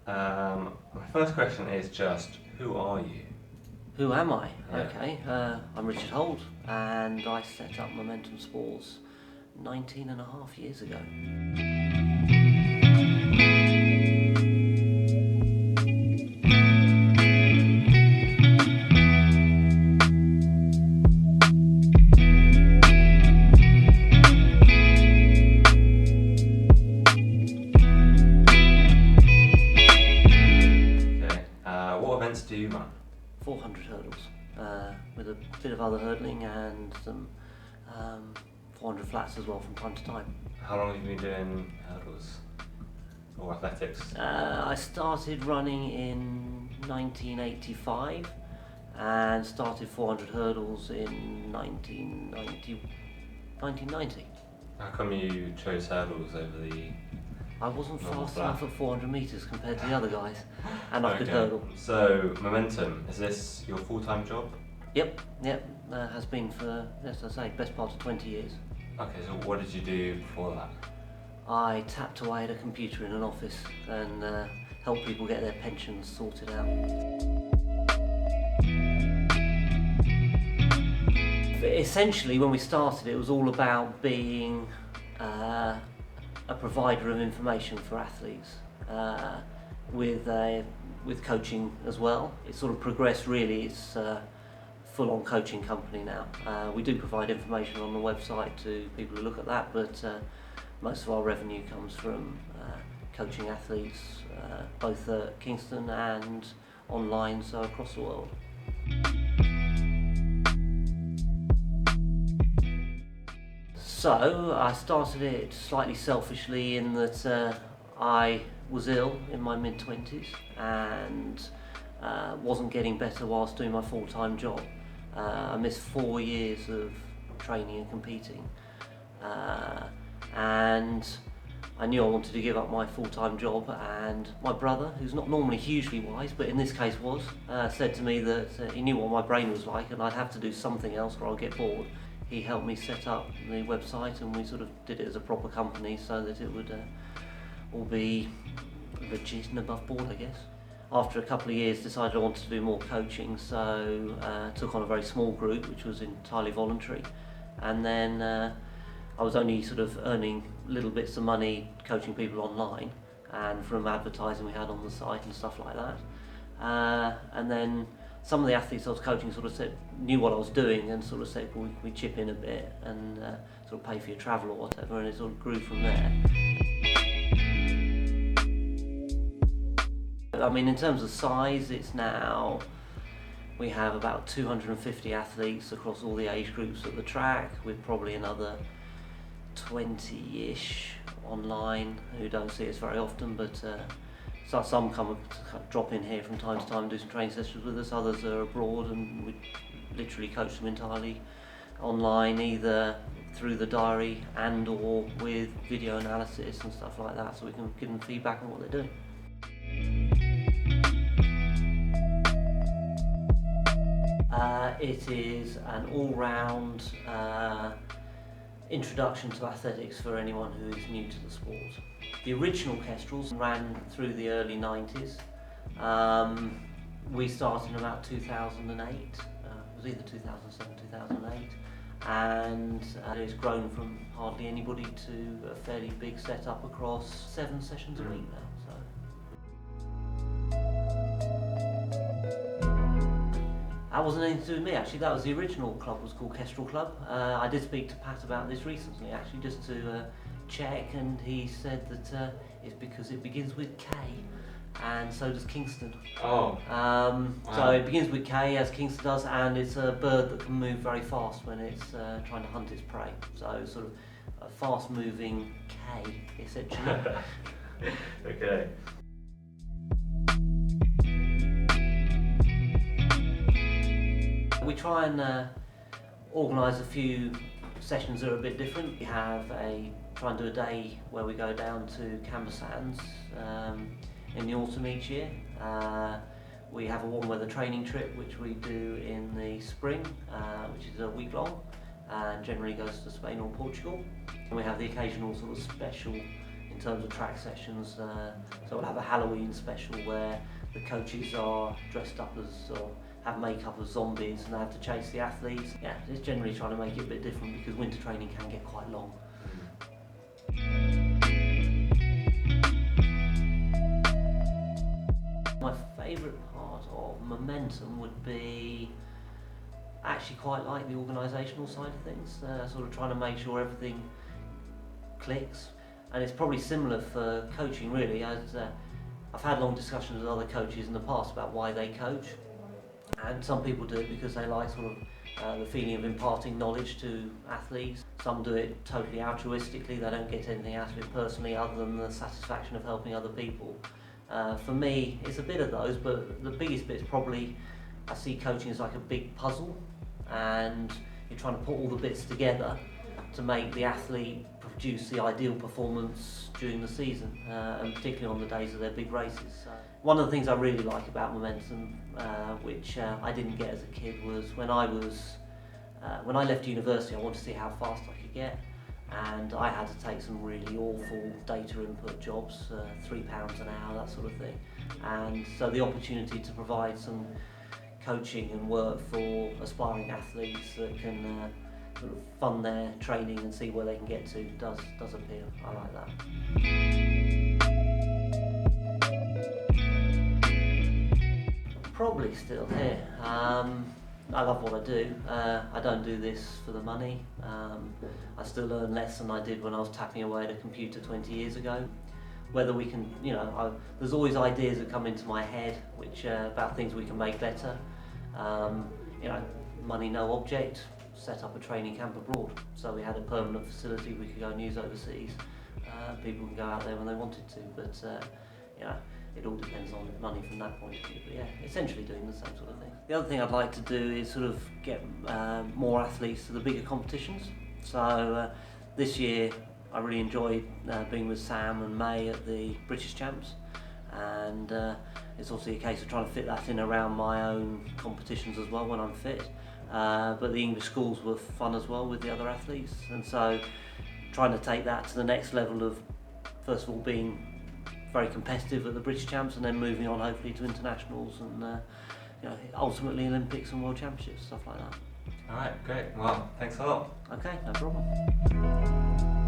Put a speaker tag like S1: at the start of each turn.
S1: My first question is just, who are you?
S2: Who am I?
S1: Yeah.
S2: Okay, I'm Richard Holt, and I set up Momentum Sports 19 and a half years ago.
S1: Okay. What events do you run?
S2: 400 hurdles, with a bit of other hurdling and some 400 flats as well from time to time.
S1: How long have you been doing hurdles or athletics?
S2: I started running in 1985 and started 400 hurdles in 1990.
S1: How come you chose hurdles over the...
S2: I wasn't
S1: Normal
S2: fast
S1: flat.
S2: enough at 400 metres compared to the other guys, and I could hurdle.
S1: So, Momentum, is this your full-time job?
S2: Yep, has been for, as I say, best part of 20 years.
S1: Okay, so what did you do before that?
S2: I tapped away at a computer in an office and helped people get their pensions sorted out. But essentially, when we started, it was all about being a provider of information for athletes, with coaching as well. It sort of progressed really. It's a full-on coaching company now. We do provide information on the website to people who look at that, but most of our revenue comes from coaching athletes, both at Kingston and online, so across the world. So I started it slightly selfishly in that I was ill in my mid-20s and wasn't getting better whilst doing my full-time job. I missed 4 years of training and competing, and I knew I wanted to give up my full-time job, and my brother, who's not normally hugely wise but in this case was, said to me that he knew what my brain was like and I'd have to do something else or I'll get bored. He helped me set up the website and we sort of did it as a proper company so that it would all be legit and above board, I guess. After a couple of years decided I wanted to do more coaching, so took on a very small group which was entirely voluntary, and then I was only sort of earning little bits of money coaching people online and from advertising we had on the site and stuff like that, and then some of the athletes I was coaching sort of knew what I was doing and sort of said, well, we chip in a bit and sort of pay for your travel or whatever, and it sort of grew from there. I mean, in terms of size, it's now, we have about 250 athletes across all the age groups at the track, with probably another 20-ish online who don't see us very often, but so some come drop in here from time to time and do some training sessions with us. Others are abroad and we literally coach them entirely online, either through the diary and or with video analysis and stuff like that, so we can give them feedback on what they're doing. It is an all-round introduction to athletics for anyone who is new to the sport. The original Kestrels ran through the early 90s. We started in about 2008, it was either 2007, 2008, and it's grown from hardly anybody to a fairly big setup across 7 sessions a week now. That wasn't anything to do with me actually, that was the original club, was called KESTREL CLUB. I did speak to Pat about this recently actually, just to check, and he said that it's because it begins with K, and so does Kingston.
S1: Oh.
S2: So it begins with K, as Kingston does, and it's a bird that can move very fast when it's trying to hunt its prey. So sort of a fast moving K, essentially.
S1: Okay.
S2: We try and organise a few sessions that are a bit different. We have try and do a day where we go down to Camber Sands in the autumn each year. We have a warm weather training trip which we do in the spring, which is a week long and generally goes to Spain or Portugal. And we have the occasional sort of special in terms of track sessions. So we'll have a Halloween special where the coaches are dressed up as, or have makeup as zombies, and they have to chase the athletes. Yeah, it's generally trying to make it a bit different because winter training can get quite long. My favourite part of Momentum would be actually quite like the organisational side of things, sort of trying to make sure everything clicks. And it's probably similar for coaching really, as I've had long discussions with other coaches in the past about why they coach. And some people do it because they like sort of the feeling of imparting knowledge to athletes. Some do it totally altruistically, they don't get anything out of it personally other than the satisfaction of helping other people. For me, it's a bit of those, but the biggest bit is probably, I see coaching as like a big puzzle, and you're trying to put all the bits together to make the athlete produce the ideal performance during the season, and particularly on the days of their big races. One of the things I really like about Momentum, which I didn't get as a kid, was when I left university, I wanted to see how fast I could get, and I had to take some really awful data input jobs, £3 an hour, that sort of thing. And so the opportunity to provide some coaching and work for aspiring athletes that can sort of fund their training and see where they can get to does appeal. I like that. Probably still here. I love what I do. I don't do this for the money. I still earn less than I did when I was tapping away at a computer 20 years ago. Whether we can, there's always ideas that come into my head which about things we can make better. Money no object. Set up a training camp abroad. So we had a permanent facility we could go and use overseas. People can go out there when they wanted to, but it all depends on money from that point of view. But yeah, essentially doing the same sort of thing. The other thing I'd like to do is sort of get more athletes to the bigger competitions. So this year I really enjoyed being with Sam and May at the British Champs, and it's also a case of trying to fit that in around my own competitions as well when I'm fit. But the English schools were fun as well with the other athletes, and so trying to take that to the next level of, first of all, being very competitive at the British Champs, and then moving on hopefully to internationals and ultimately Olympics and World Championships, stuff like that.
S1: Alright, great. Well, thanks a lot.
S2: Okay, no problem.